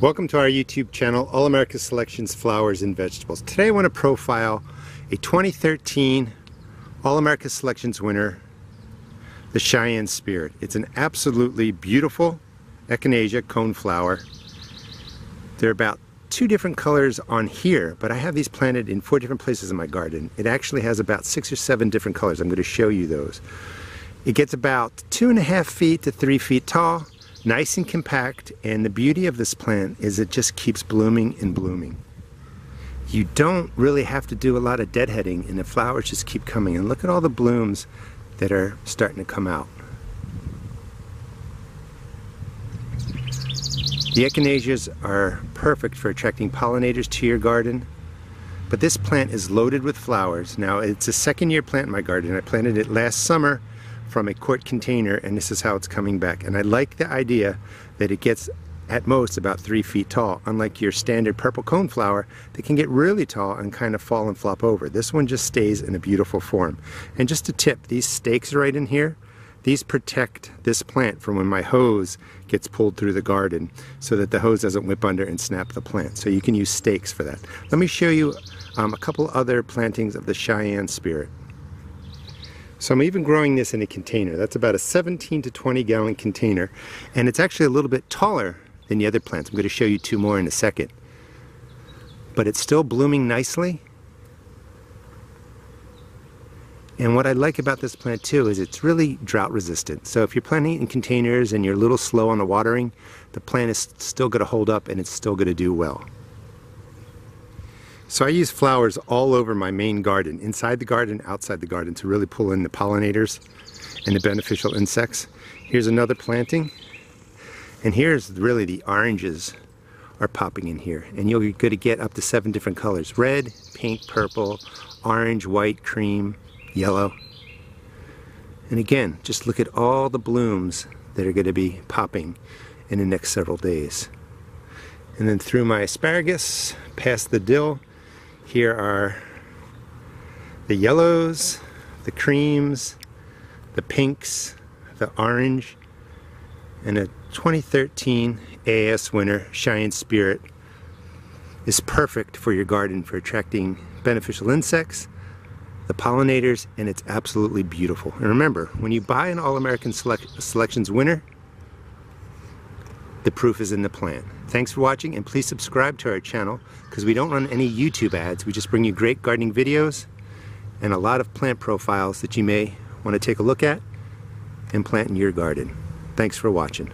Welcome to our YouTube channel, All America Selections Flowers and Vegetables. Today I want to profile a 2013 All America Selections winner, the Cheyenne Spirit. It's an absolutely beautiful echinacea coneflower. There are about 2 different colors on here, but I have these planted in 4 different places in my garden. It actually has about 6 or 7 different colors. I'm going to show you those. It gets about 2.5 feet to 3 feet tall. Nice and compact, and the beauty of this plant is it just keeps blooming and blooming. You don't really have to do a lot of deadheading, and the flowers just keep coming. And look at all the blooms that are starting to come out. The echinaceas are perfect for attracting pollinators to your garden, but this plant is loaded with flowers. Now, it's a second-year plant in my garden. I planted it last summer from a quart container, and this is how it's coming back. And I like the idea that it gets at most about 3 feet tall, unlike your standard purple coneflower that can get really tall and kind of fall and flop over. This one just stays in a beautiful form. And just a tip, these stakes right in here, these protect this plant from when my hose gets pulled through the garden so that the hose doesn't whip under and snap the plant. So you can use stakes for that. Let me show you a couple other plantings of the Cheyenne Spirit. So I'm even growing this in a container. That's about a 17 to 20 gallon container, and it's actually a little bit taller than the other plants. I'm going to show you 2 more in a second. But it's still blooming nicely. And what I like about this plant too is it's really drought resistant. So if you're planting it in containers and you're a little slow on the watering, the plant is still going to hold up and it's still going to do well. So I use flowers all over my main garden, inside the garden, outside the garden, to really pull in the pollinators and the beneficial insects. Here's another planting, and here's really the oranges are popping in here, and you're going to get up to 7 different colors: red, pink, purple, orange, white, cream, yellow. And again, just look at all the blooms that are going to be popping in the next several days. And then through my asparagus, past the dill, here are the yellows, the creams, the pinks, the orange, and a 2013 AAS winner, Cheyenne Spirit, is perfect for your garden for attracting beneficial insects, the pollinators, and it's absolutely beautiful. And remember, when you buy an All American Selections winner, the proof is in the plant. Thanks for watching, and please subscribe to our channel because we don't run any YouTube ads. We just bring you great gardening videos and a lot of plant profiles that you may want to take a look at and plant in your garden. Thanks for watching.